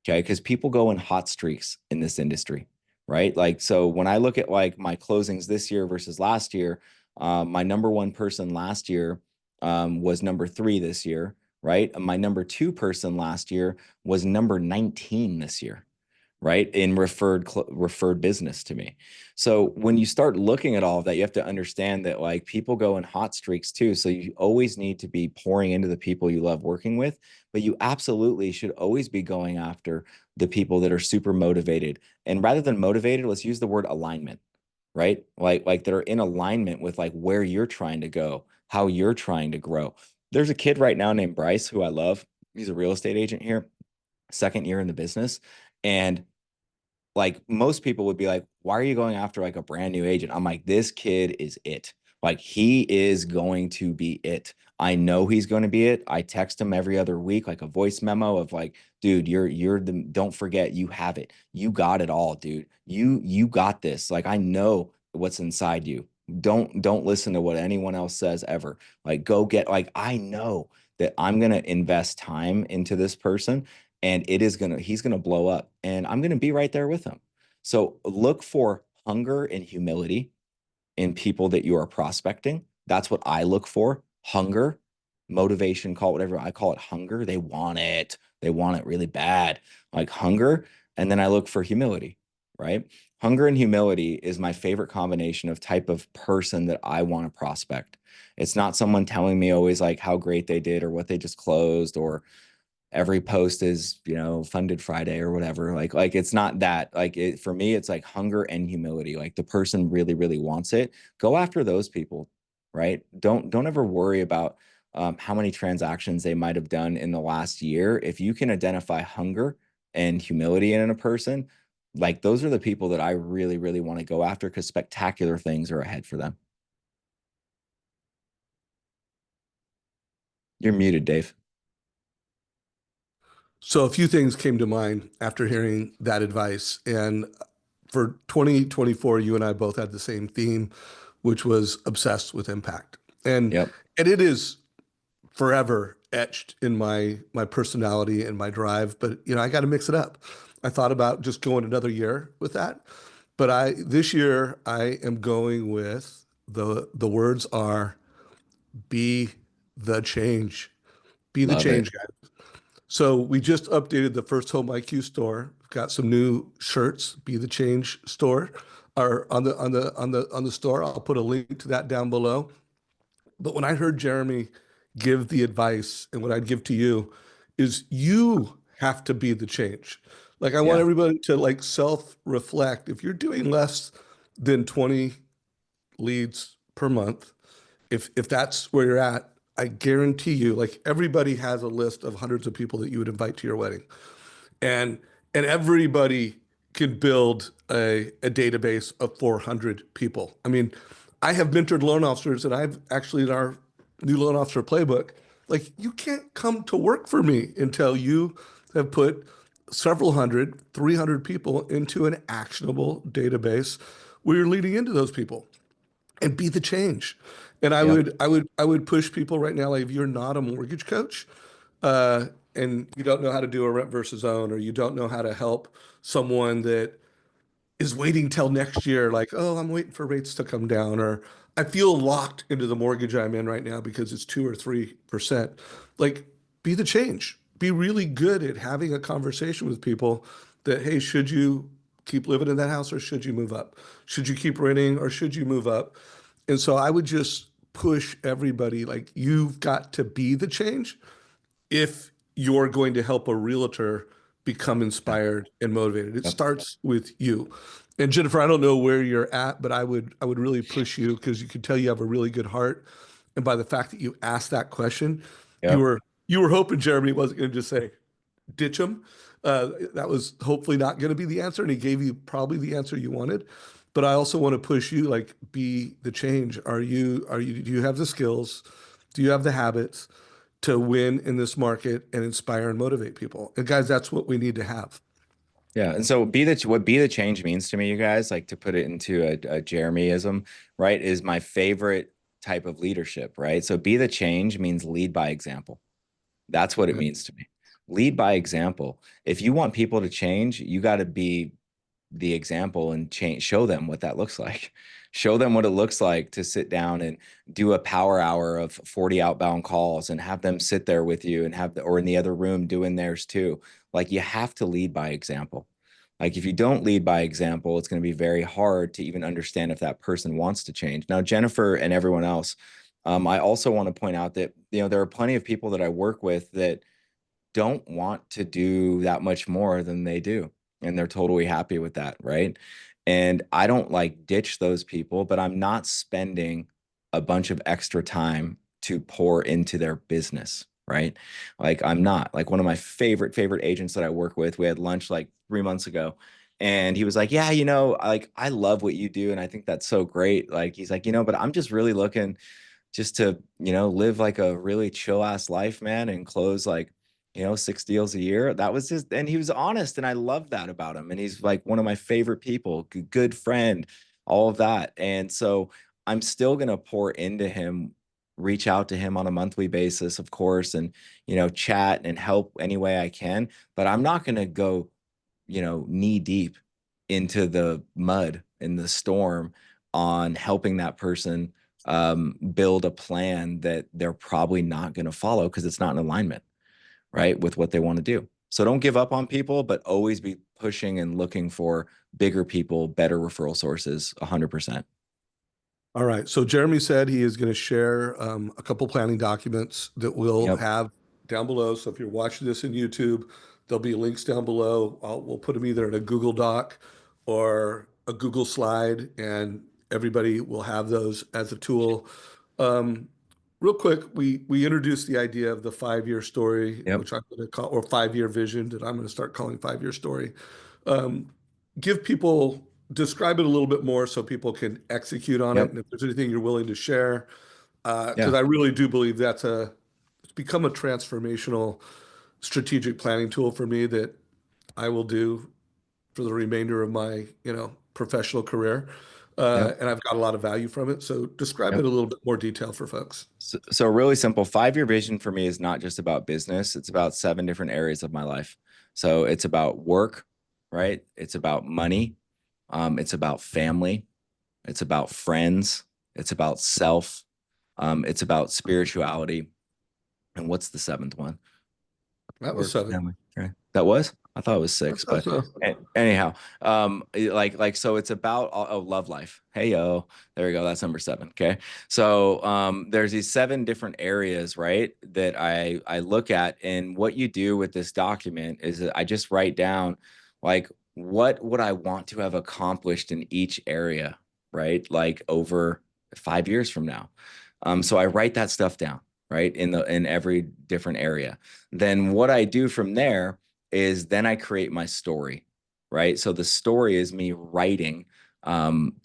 Okay. Because people go in hot streaks in this industry, right? Like, so when I look at like my closings this year versus last year, my number one person last year was number three this year, right? My number two person last year was number 19 this year, right? In referred business to me. So when you start looking at all of that, you have to understand that like people go in hot streaks too. So you always need to be pouring into the people you love working with, but you absolutely should always be going after the people that are super motivated. And rather than motivated, let's use the word alignment, right? Like that are in alignment with like where you're trying to go, how you're trying to grow. There's a kid right now named Bryce who I love. He's a real estate agent here, second year in the business. And like most people would be like, why are you going after like a brand new agent? I'm like, this kid is it. Like he is going to be it. I know he's going to be it. I text him every other week, like a voice memo of like, dude, you're the, don't forget you have it. You got it all, dude. You got this. Like I know what's inside you. Don't listen to what anyone else says ever. Like go get, like I know that I'm going to invest time into this person and he's gonna blow up and I'm gonna be right there with him. So look for hunger and humility in people that you are prospecting. That's what I look for. Hunger, motivation, call it whatever. I call it hunger. They want it. They want it really bad. Like hunger. And then I look for humility, right? Hunger and humility is my favorite combination of type of person that I want to prospect. It's not someone telling me always like how great they did or what they just closed or every post is, funded Friday or whatever. Like it's not that. Like it for me, it's like hunger and humility. Like the person really, really wants it. Go after those people, right? Don't ever worry about how many transactions they might have done in the last year. If you can identify hunger and humility in a person, like those are the people that I really, really want to go after because spectacular things are ahead for them. You're muted, Dave. So a few things came to mind after hearing that advice. And for 2024, you and I both had the same theme, which was obsessed with impact. And Yep. and it is forever etched in my personality and my drive, but I got to mix it up. I thought about just going another year with that, but I this year I am going with the words are be the change. Be the Love it. change, guys. So we just updated the First Home IQ store. We've got some new shirts, Be the Change store, are on the store. I'll put a link to that down below. But when I heard Jeremy give the advice, and what I'd give to you is you have to be the change. Like I want Yeah. everybody to like self-reflect. If you're doing less than 20 leads per month, if that's where you're at, I guarantee you, like everybody has a list of hundreds of people that you would invite to your wedding. And everybody can build a database of 400 people. I mean, I have mentored loan officers, and I've actually in our new loan officer playbook, like you can't come to work for me until you have put several hundred, 300 people into an actionable database where you're leading into those people and be the change. And I Yep. would I would I would push people right now, like if you're not a mortgage coach, and you don't know how to do a rent versus own, or you don't know how to help someone that is waiting till next year, like, oh, I'm waiting for rates to come down, or I feel locked into the mortgage I'm in right now because it's 2 or 3%. Like, be the change. Be really good at having a conversation with people that, hey, should you keep living in that house or should you move up? Should you keep renting or should you move up? And so I would just push everybody, like, you've got to be the change if you're going to help a realtor become Yeah. inspired and motivated. It Yep. starts with you. And Jennifer, I don't know where you're at, but I would really push you because you could tell you have a really good heart. And by the fact that you asked that question, you Yep. were you were hoping Jeremy wasn't going to just say ditch him. That was hopefully not going to be the answer, and he gave you probably the answer you wanted. But I also want to push you, like, be the change. Do you have the skills? Do you have the habits to win in this market and inspire and motivate people? And guys, that's what we need to have. Yeah. And so what be the change means to me, you guys, like to put it into a Jeremyism, right, is my favorite type of leadership, right? So be the change means lead by example. That's what it Okay. means to me. Lead by example. If you want people to change, you got to be the example and change, show them what that looks like. Show them what it looks like to sit down and do a power hour of 40 outbound calls and have them sit there with you and or in the other room doing theirs too. Like you have to lead by example. Like if you don't lead by example, it's going to be very hard to even understand if that person wants to change. Now, Jennifer and everyone else, I also want to point out that, there are plenty of people that I work with that don't want to do that much more than they do. And they're totally happy with that. Right. And I don't like ditch those people, but I'm not spending a bunch of extra time to pour into their business. Right. Like I'm not. Like one of my favorite agents that I work with, we had lunch like 3 months ago. And he was like, yeah, like I love what you do. And I think that's so great. Like, he's like, but I'm just really looking just to, live like a really chill ass life, man, and close like, 6 deals a year. That was his, and he was honest. And I love that about him. And he's like one of my favorite people, good friend, all of that. And so I'm still going to pour into him, reach out to him on a monthly basis, of course, and, chat and help any way I can. But I'm not going to go, knee deep into the mud in the storm on helping that person build a plan that they're probably not going to follow because it's not in alignment, right, with what they want to do. So don't give up on people, but always be pushing and looking for bigger people, better referral sources, 100%. All right. So Jeremy said he is going to share a couple planning documents that we'll Yep. have down below. So if you're watching this in YouTube, there'll be links down below. We'll put them either in a Google Doc or a Google slide, and everybody will have those as a tool. Um, Real quick, we introduced the idea of the 5-year story, Yep. which I'm going to call, or 5-year vision, that I'm going to start calling 5-year story. Um, Give people, describe it a little bit more so people can execute on it. Yep. And if there's anything you're willing to share, because Yeah. I really do believe it's become a transformational strategic planning tool for me that I will do for the remainder of my, professional career. Yep. And I've got a lot of value from it. So describe it Yep. a little bit more detail for folks. So really simple. 5-year vision for me is not just about business. It's about 7 different areas of my life. So it's about work, right? It's about money. It's about family. It's about friends. It's about self. It's about spirituality. And what's the 7th one? That was Work, 7. family. Okay. That was? I thought it was 6, but So, anyhow, so it's about love life. Hey yo, there we go. That's number 7. Okay. So there's these 7 different areas, right, that I look at, and what you do with this document is that I just write down like what would I want to have accomplished in each area, right? Like over 5 years from now. So I write that stuff down, right, in every different area. Then what I do from there is then I create my story, right? So the story is me writing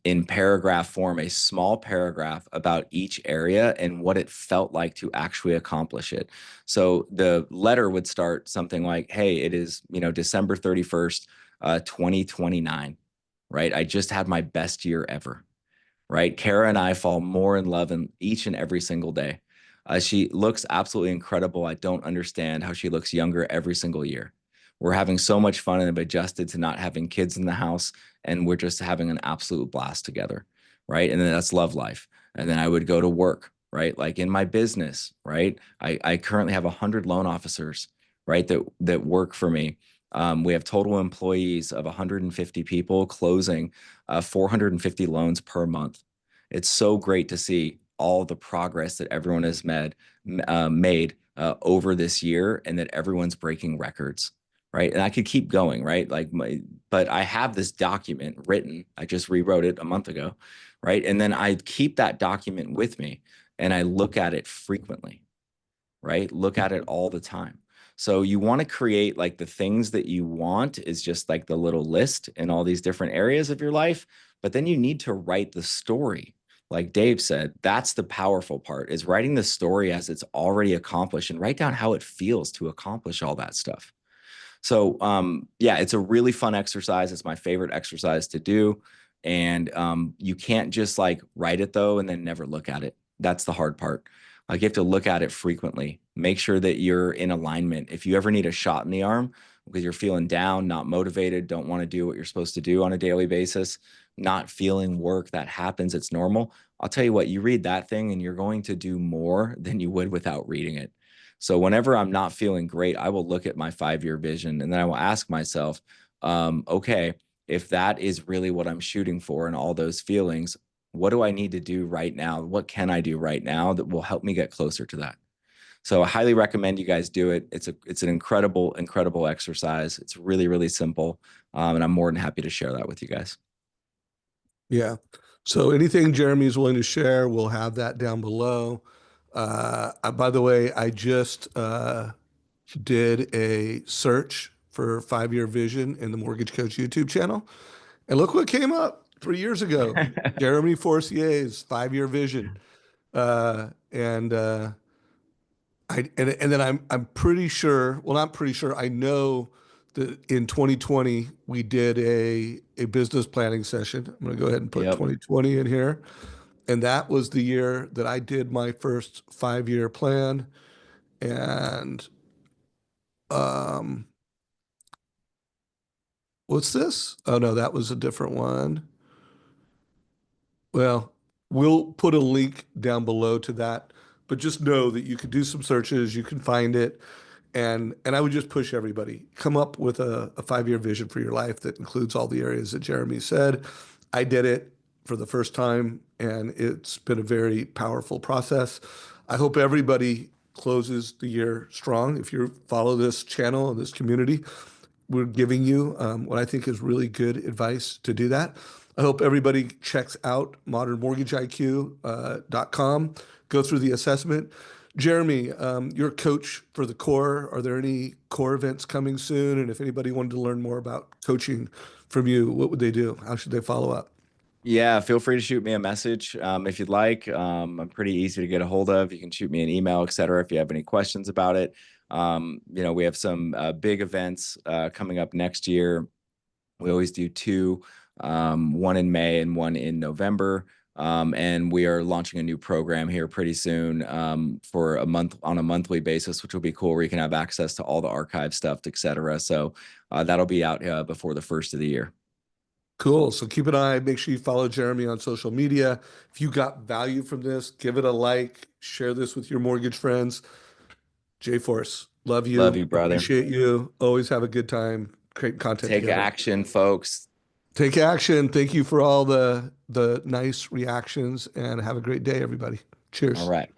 in paragraph form, a small paragraph about each area and what it felt like to actually accomplish it. So the letter would start something like, hey, it is, December 31st, 2029, right? I just had my best year ever, right? Kara and I fall more in love in each and every single day. She looks absolutely incredible. I don't understand how she looks younger every single year. We're having so much fun and have adjusted to not having kids in the house, and we're just having an absolute blast together, right? And then that's love life. And then I would go to work, right? Like in my business, right? I currently have 100 loan officers, right? That work for me. We have total employees of 150 people closing 450 loans per month. It's so great to see all the progress that everyone has made over this year, and that everyone's breaking records, right? And I could keep going, right? But I have this document written. I just rewrote it a month ago, right? And then I keep that document with me, and I look at it frequently, right? Look at it all the time. So you want to create like the things that you want is just like the little list in all these different areas of your life, but then you need to write the story. Like Dave said, that's the powerful part, is writing the story as it's already accomplished, and write down how it feels to accomplish all that stuff. So yeah, it's a really fun exercise. It's my favorite exercise to do. And you can't just like write it though and then never look at it. That's the hard part. Like you have to look at it frequently. Make sure that you're in alignment. If you ever need a shot in the arm because you're feeling down, not motivated, don't want to do what you're supposed to do on a daily basis, not feeling work, that happens. It's normal. I'll tell you what, you read that thing and you're going to do more than you would without reading it. So whenever I'm not feeling great, I will look at my 5-year vision, and then I will ask myself, okay, if that is really what I'm shooting for and all those feelings, what do I need to do right now? What can I do right now that will help me get closer to that? So I highly recommend you guys do it. It's an incredible exercise. It's really, really simple. And I'm more than happy to share that with you guys. Yeah. So anything Jeremy's willing to share, we'll have that down below. By the way, I just did a search for 5-year vision in the Mortgage Coach YouTube channel. And look what came up 3 years ago. Jeremy Forcier's 5-year vision. And and then I'm pretty sure, well, not pretty sure, I know that in 2020 we did a business planning session. I'm going to go ahead and put Yep. 2020 in here. And that was the year that I did my first 5-year plan. And um, what's this? Oh no, that was a different one. Well, we'll put a link down below to that, but just know that you can do some searches, you can find it. And I would just push everybody, come up with a 5-year vision for your life that includes all the areas that Jeremy said. I did it for the first time, and it's been a very powerful process. I hope everybody closes the year strong. If you follow this channel and this community, we're giving you what I think is really good advice to do that. I hope everybody checks out modernmortgageiq.com, go through the assessment. Jeremy, you're a coach for the core. Are there any core events coming soon? And if anybody wanted to learn more about coaching from you, what would they do? How should they follow up? Yeah, feel free to shoot me a message if you'd like. I'm pretty easy to get a hold of. You can shoot me an email, etc. if you have any questions about it. We have some big events coming up next year. We always do two, one in May and one in November. And we are launching a new program here pretty soon for a month on a monthly basis, which will be cool, where you can have access to all the archive stuff, etc. So that'll be out before the first of the year. Cool. So keep an eye. Make sure you follow Jeremy on social media. If you got value from this, give it a like, share this with your mortgage friends. J Force, love Love you, you, brother. appreciate you. Always have a good time creating content Take together. action, folks. Take action. Thank you for all the nice reactions and have a great day, everybody. All Cheers. right.